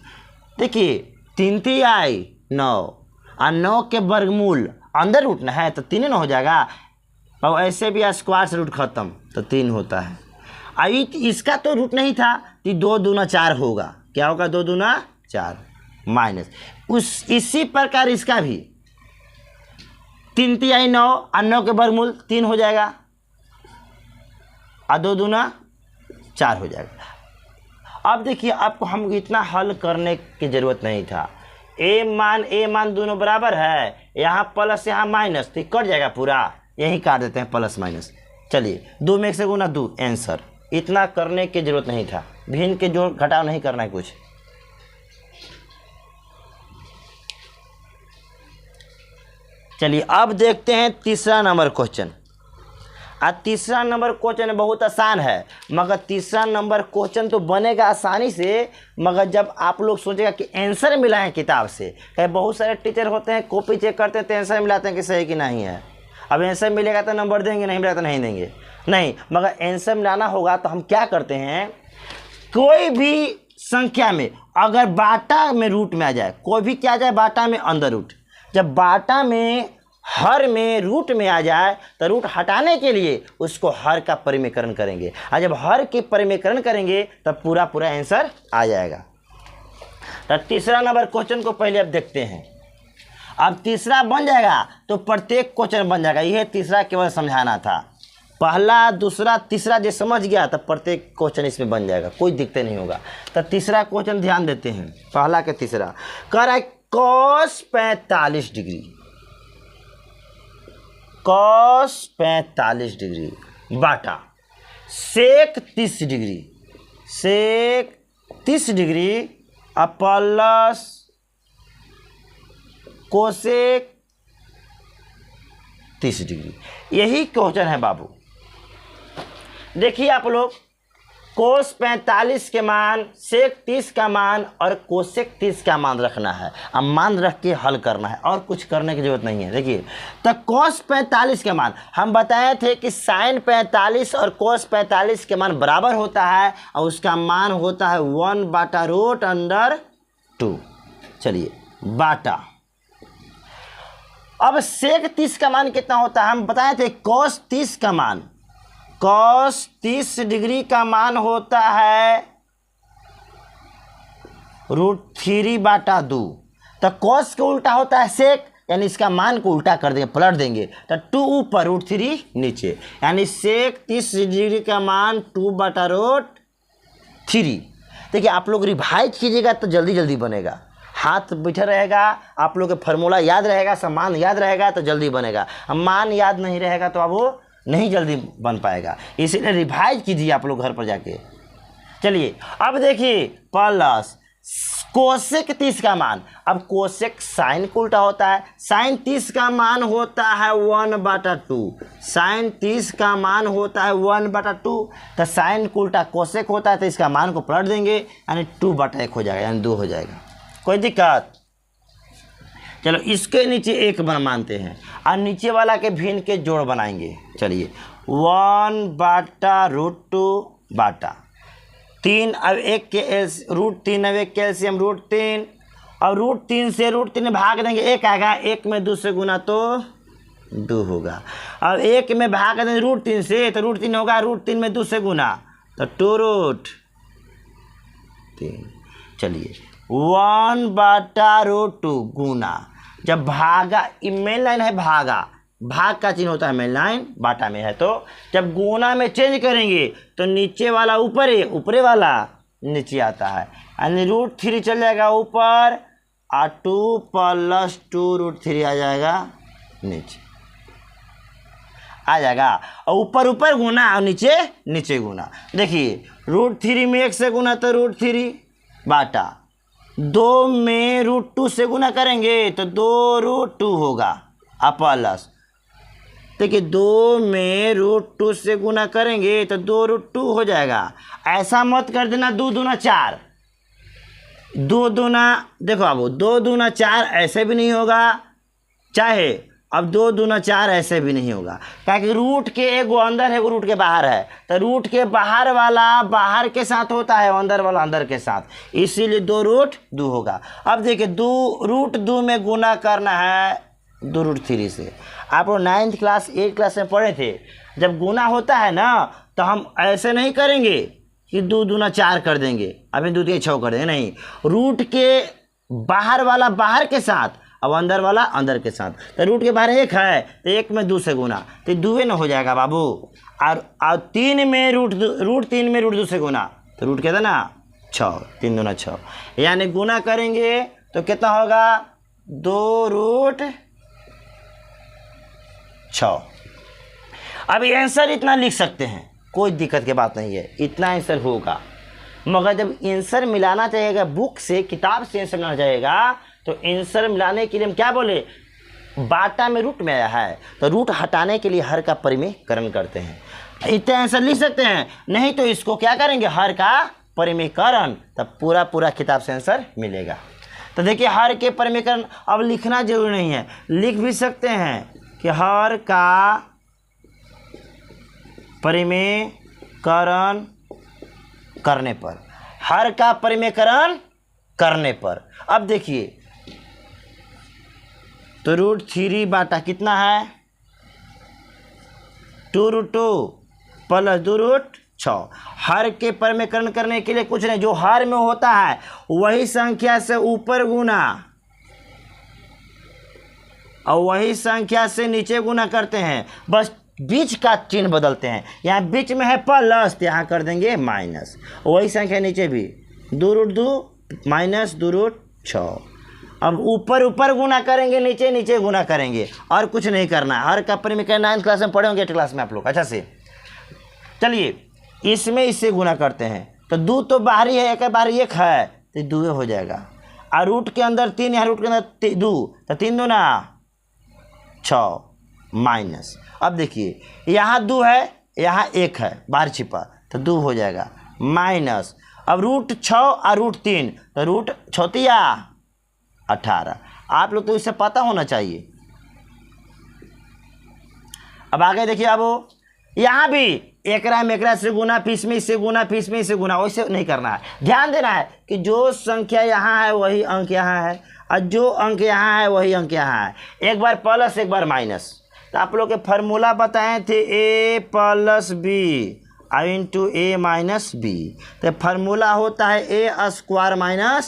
[SPEAKER 1] देखिए 3 3 आई 9 और 9 के वर्गमूल अंदर रूट ना है तो 3 ना हो जाएगा, और ऐसे भी स्क्वायर से रूट खत्म तो 3 होता है। अभी इसका तो रूट नहीं था तो 2 दूना 4 होगा, क्या होगा 2 दूना 4 माइनस इसी प्रकार इसका भी 3 3 आई 9 और 9 के वर्गमूल 3 हो जाएगा और 2 दूना 4 हो जाएगा। अब देखिए आपको हम इतना हल करने की ज़रूरत नहीं था, ए मान दोनों बराबर है, यहाँ प्लस यहाँ माइनस तो कट जाएगा पूरा, यही काट देते हैं प्लस माइनस। चलिए 2 में 1 से गुना 2 आंसर, इतना करने की ज़रूरत नहीं था, भिन्न के जोड़ घटाव नहीं करना है कुछ। चलिए अब देखते हैं तीसरा नंबर क्वेश्चन। आज तीसरा नंबर क्वेश्चन बहुत आसान है, मगर तीसरा नंबर क्वेश्चन तो बनेगा आसानी से, मगर जब आप लोग सोचेगा कि आंसर मिला है किताब से। कहीं बहुत सारे टीचर होते हैं कॉपी चेक करते हैं तो आंसर मिलाते हैं कि सही कि नहीं है। अब आंसर मिलेगा तो नंबर देंगे, नहीं मिलेगा तो नहीं देंगे, नहीं। मगर आंसर मिलाना होगा तो हम क्या करते हैं, कोई भी संख्या में अगर बाटा में रूट में आ जाए, कोई भी क्या आ जाए बाटा में अंदर रूट, जब बाटा में हर में रूट में आ जाए तो रूट हटाने के लिए उसको हर का परिमेयकरण करेंगे, और जब हर के परिमेयकरण करेंगे तब पूरा पूरा आंसर आ जाएगा। तो तीसरा नंबर क्वेश्चन को पहले अब देखते हैं। अब तीसरा बन जाएगा तो प्रत्येक क्वेश्चन बन जाएगा, यह तीसरा केवल समझाना था। पहला दूसरा तीसरा जो समझ गया तो प्रत्येक क्वेश्चन इसमें बन जाएगा, कोई दिक्कत नहीं होगा। तो तीसरा क्वेश्चन ध्यान देते हैं, पहला के तीसरा कह रहा है cos 45 डिग्री, cos 45 डिग्री बाटा sec 30 degree, sec 30 degree plus cosec 30 degree. यही क्वेश्चन है बाबू। देखिए आप लोग, cos 45 के मान, sec 30 का मान और cosec 30 का मान रखना है। अब मान रख के हल करना है और कुछ करने की जरूरत नहीं है। देखिए तो cos 45 के मान हम बताए थे कि sin 45 और cos 45 के मान बराबर होता है और उसका मान होता है 1/√2। चलिए बाटा, अब sec 30 का मान कितना होता है, हम बताए थे cos 30 का मान, cos 30 डिग्री का मान होता है √3/2। तो cos का उल्टा होता है sec, यानी इसका मान को उल्टा कर देंगे, पलट देंगे तो 2 ऊपर √3 नीचे, यानी sec 30 डिग्री का मान 2/√3। देखिए आप लोग रिवाइज कीजिएगा तो जल्दी जल्दी बनेगा, हाथ बैठा रहेगा, आप लोग के फार्मूला याद रहेगा, समान याद रहेगा तो जल्दी बनेगा। अब मान याद नहीं रहेगा तो अब वो नहीं जल्दी बन पाएगा, इसीलिए रिवाइज कीजिए आप लोग घर पर जाके। चलिए अब देखिए प्लस कोसेक 30 का मान, अब कोसेक साइन को उल्टा होता है, साइन 30 का मान होता है 1/2, साइन 30 का मान होता है 1/2। तो साइन को उल्टा कोसेक होता है तो इसका मान को पलट देंगे, यानी 2/1 हो जाएगा, यानी 2 हो जाएगा। कोई दिक्कत? चलो इसके नीचे 1 मानते हैं और नीचे वाला के भिन्न के जोड़ बनाएंगे। चलिए 1/√2 बाटा 3, अब 1 के √3, अब 1 के एलसीएम √3, और √3 से √3 भाग देंगे, 1 आएगा, 1 में 2 से गुना तो 2 होगा। अब 1 में भाग देंगे √3 से तो √3 होगा, √3 में 2 से गुना तो 2√3। चलिए 1/√2 गुना, जब भागा, मेन लाइन है भागा, भाग का चिन्ह होता है मेन लाइन, बाटा में है तो जब गुना में चेंज करेंगे तो नीचे वाला ऊपर है, ऊपरे वाला नीचे आता है, यानी √3 चल जाएगा ऊपर और 2 + 2√3 आ जाएगा नीचे, आ जाएगा। और ऊपर ऊपर गुना और नीचे नीचे गुना। देखिए √3 में 1 से गुना तो √3 बाटा 2 में √2 से गुना करेंगे तो 2√2 होगा, प्लस देखिए 2 में √2 से गुना करेंगे तो 2√2 हो जाएगा। ऐसा मत कर देना 2 दूना 4, 2 दूना, देखो अब 2 दूना 4 ऐसे भी नहीं होगा, चाहे अब 2 दूना 4 ऐसे भी नहीं होगा, क्योंकि रूट के एगो अंदर है, एगो रूट के बाहर है, तो रूट के बाहर वाला बाहर के साथ होता है, अंदर वाला अंदर के साथ, इसीलिए 2√2 होगा। अब देखिए 2√2 में गुना करना है 2√3 से। आप लोग 9th क्लास 8th क्लास में पढ़े थे, जब गुना होता है ना तो हम ऐसे नहीं करेंगे कि 2 दूना 4 कर देंगे, अभी 2 3 6 कर देंगे, नहीं, रूट के बाहर वाला बाहर के साथ, अब अंदर वाला अंदर के साथ, तो रूट के बाहर 1 है तो 1 में 2 से गुना तो 2 ना हो जाएगा बाबू, और 3 में √3 में √2 से गुना तो रूट कहता ना 6, 3 दूना 6, यानी गुना करेंगे तो कितना होगा 2√6। अब आंसर इतना लिख सकते हैं, कोई दिक्कत की बात नहीं है, इतना आंसर होगा। मगर जब आंसर मिलाना चाहिएगा बुक से, किताब से आंसर मिलाना चाहिएगा, तो आंसर मिलाने के लिए हम क्या बोले, बाटा में रूट में आया है तो रूट हटाने के लिए हर का परिमेयकरण करते हैं। इतना आंसर लिख सकते हैं, नहीं तो इसको क्या करेंगे, हर का परिमेयकरण, तब पूरा पूरा किताब से आंसर मिलेगा। तो देखिए हर के परिमेयकरण अब लिखना जरूरी नहीं है, लिख भी सकते हैं कि हर का परिमेयकरण करने पर, हर का परिमेयकरण करने पर। अब देखिए तो √3 बाटा कितना है 2√2 प्लस 2√6। हर के परिमेयकरण करने के लिए कुछ नहीं, जो हर में होता है वही संख्या से ऊपर गुना और वही संख्या से नीचे गुना करते हैं, बस बीच का चिन्ह बदलते हैं। यहाँ बीच में है प्लस तो यहाँ कर देंगे माइनस, वही संख्या नीचे भी 2√2 माइनस 2√6। अब ऊपर ऊपर गुना करेंगे, नीचे नीचे गुना करेंगे, और कुछ नहीं करना है। हर का परिमेयकरण 9th क्लास में पढ़े होंगे, 8th क्लास में आप लोग अच्छा से। चलिए इसमें इससे गुना करते हैं तो 2 तो बाहरी है, एक बाहरी 1 है तो 2 हो जाएगा, और रूट के अंदर 3, यहाँ रूट के अंदर 2 तो 3 2 6 माइनस। अब देखिए यहाँ 2 है, यहाँ 1 है बाहर छिपा तो 2 हो जाएगा माइनस। अब √6 और √3 तो रूट 6 18। आप लोग तो इससे पता होना चाहिए। अब आगे देखिए, अब यहाँ भी एकरा में एकरा से गुना, फीस में इससे गुना, फीस में इससे गुना, वैसे नहीं करना है। ध्यान देना है कि जो संख्या यहाँ है वही अंक यहाँ है, और जो अंक यहाँ है वही अंक यहाँ है। एक बार प्लस एक बार माइनस। तो आप लोग के फार्मूला बताए थे a + b into a minus B, तो फार्मूला होता है a²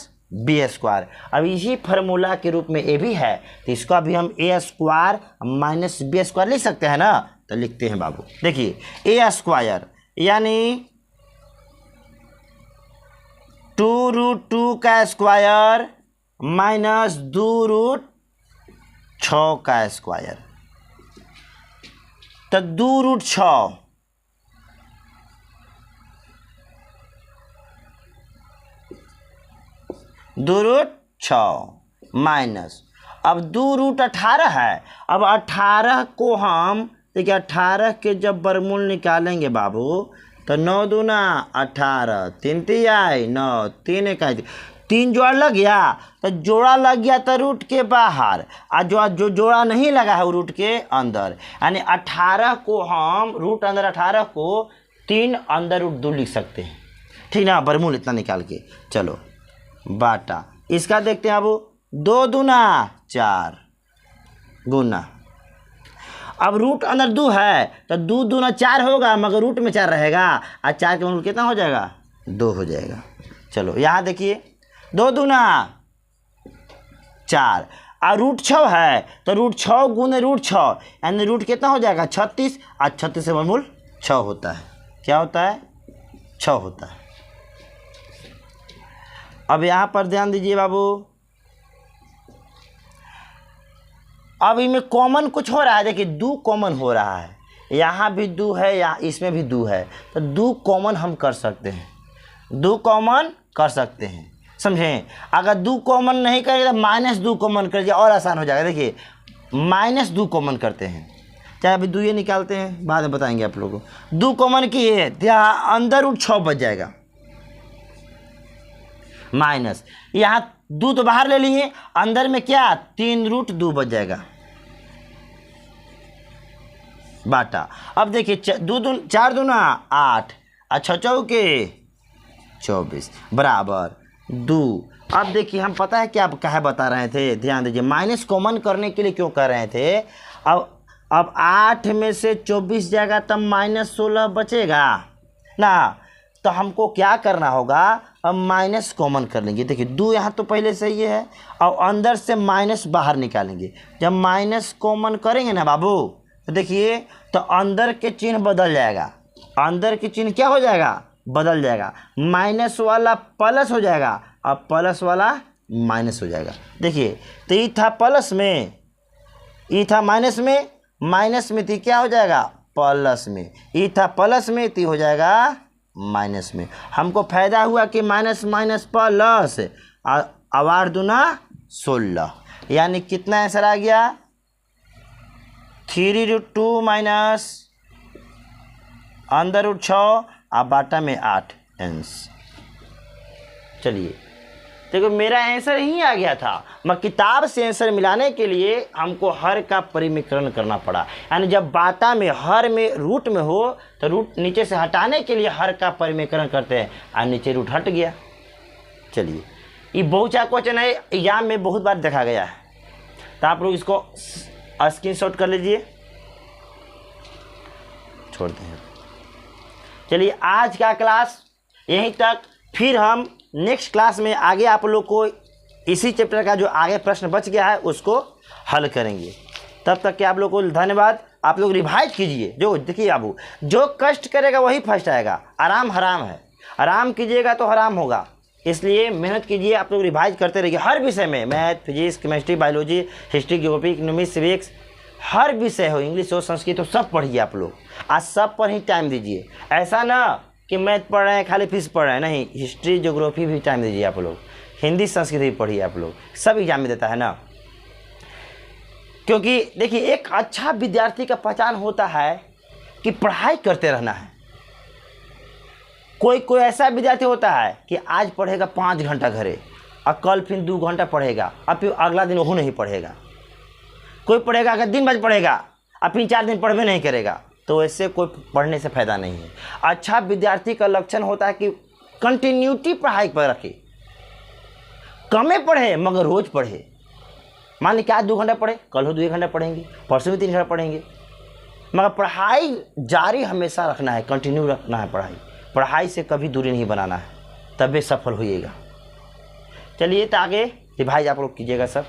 [SPEAKER 1] - b²। अब इसी फार्मूला के रूप में a भी है तो इसको भी हम a² - b² लिख सकते हैं ना, तो लिखते हैं बाबू। देखिए a² यानी 2√2 का स्क्वायर माइनस 2√6 का स्क्वायर, तो 2√6 माइनस, अब 2√18 है। अब 18 को हम देखिए 18 के जब वर्गमूल निकालेंगे बाबू तो 9 दूना 18, 3 तिहाई 9, 3 इकाई 3 जोड़ा लग गया, तो जोड़ा लग गया तो रूट के बाहर, और जो जोड़ा नहीं लगा है वो रूट के अंदर, यानी 18 को हम रूट अंदर 18 को 3 अंदर √2 लिख सकते हैं, ठीक ना। वर्गमूल इतना निकाल के चलो बाटा इसका देखते हैं। अब 2 दूना 4 गुना, अब रूट अंदर 2 है तो 2 दूना 4 होगा, मगर रूट में 4 रहेगा, और 4 के मतलब कितना हो जाएगा 2 हो जाएगा। चलो यहाँ देखिए 2 दूना 4 और √6 है तो √6 गुने √6 यानी रूट कितना हो जाएगा 36, और 36 से वर्गमूल 6 होता है। क्या होता है 6 होता है। अब यहाँ पर ध्यान दीजिए बाबू, अब इनमें कॉमन कुछ हो रहा है। देखिए 2 कॉमन हो रहा है, यहाँ भी 2 है, यहाँ इसमें भी 2 है, तो 2 कॉमन हम कर सकते हैं, 2 कॉमन कर सकते हैं, समझें। अगर 2 कॉमन नहीं करेंगे तो -2 कॉमन कर दिया और आसान हो जाएगा। देखिए -2 कॉमन करते हैं, चाहे अभी 2 ये निकालते हैं, बाद में बताएंगे आप लोगों को। 2 कॉमन की है तो यहाँ अंदर √6 बच जाएगा, माइनस यहाँ 2 तो बाहर ले लिए, अंदर में क्या 3√2 बच जाएगा बाटा। अब देखिए 4 दूना 8 और 6 चौके 24 बराबर 2। अब देखिए हम पता है क्या कहे बता रहे थे, ध्यान दीजिए। माइनस कॉमन करने के लिए क्यों कर रहे थे। अब 8 में से 24 जाएगा तब -16 बचेगा ना, तो हमको क्या करना होगा, अब माइनस कॉमन कर लेंगे। देखिए 2 यहाँ तो पहले से ही है, और अंदर से माइनस बाहर निकालेंगे। जब माइनस कॉमन करेंगे ना बाबू तो देखिए तो अंदर के चिन्ह बदल जाएगा, अंदर के चिन्ह क्या हो जाएगा बदल जाएगा, माइनस वाला प्लस हो जाएगा और प्लस वाला माइनस हो जाएगा। देखिए तो ये था प्लस में, ये था माइनस में, माइनस में थी क्या हो जाएगा प्लस में, ये था प्लस में थी हो जाएगा माइनस में। हमको फायदा हुआ कि माइनस माइनस प्लस, और 8 दूना 16, यानी कितना आंसर आ गया 3√2 माइनस √6 आप बाटा में 8 अंश। चलिए देखो मेरा आंसर यहीं आ गया था, मैं किताब से आंसर मिलाने के लिए हमको हर का परिमीकरण करना पड़ा। यानी जब बाटा में हर में रूट में हो तो रूट नीचे से हटाने के लिए हर का परिमीकरण करते हैं और नीचे रूट हट गया। चलिए ये बहुचाक क्वेश्चन है, एग्जाम में बहुत बार देखा गया है, तो आप लोग इसको स्क्रीनशॉट कर लीजिए, छोड़ते हैं। चलिए आज का क्लास यहीं तक, फिर हम नेक्स्ट क्लास में आगे आप लोग को इसी चैप्टर का जो आगे प्रश्न बच गया है उसको हल करेंगे। तब तक के आप लोग को धन्यवाद। आप लोग रिवाइज कीजिए। जो देखिए बाबू, जो कष्ट करेगा वही फर्स्ट आएगा। आराम हराम है, आराम कीजिएगा तो हराम होगा, इसलिए मेहनत कीजिए। आप लोग रिवाइज करते रहिए हर विषय में, math, physics, chemistry, biology, history, geography, economics, civics, हर विषय हो, इंग्लिश हो, संस्कृत हो, सब पढ़िए आप लोग। आज सब पर ही टाइम दीजिए। ऐसा ना कि मैथ पढ़ रहे हैं खाली फीस पढ़ रहे हैं, नहीं, हिस्ट्री ज्योग्राफी भी टाइम दीजिए आप लोग, हिंदी संस्कृत भी पढ़िए आप लोग, सब एग्जाम में देता है ना। क्योंकि देखिए एक अच्छा विद्यार्थी का पहचान होता है कि पढ़ाई करते रहना है। कोई कोई ऐसा विद्यार्थी होता है कि आज पढ़ेगा 5 घंटा घरे और कल फिर 2 घंटा पढ़ेगा और फिर अगला दिन वो नहीं पढ़ेगा। कोई पढ़ेगा अगर दिन भर पढ़ेगा और फिर 4 दिन पढ़वे नहीं करेगा, तो ऐसे कोई पढ़ने से फ़ायदा नहीं है। अच्छा विद्यार्थी का लक्षण होता है कि कंटिन्यूटी पढ़ाई पर रखे, कमे पढ़े मगर रोज़ पढ़े। मान लीजिए आज 2 घंटा पढ़े, कल हो 2 घंटा पढ़ेंगे, परसों भी 3 घंटा पढ़ेंगे, मगर पढ़ाई जारी हमेशा रखना है, कंटिन्यू रखना है। पढ़ाई से कभी दूरी नहीं बनाना है, तभी सफल होइएगा। चलिए तो आगे रिवाइज आप लोग कीजिएगा सब।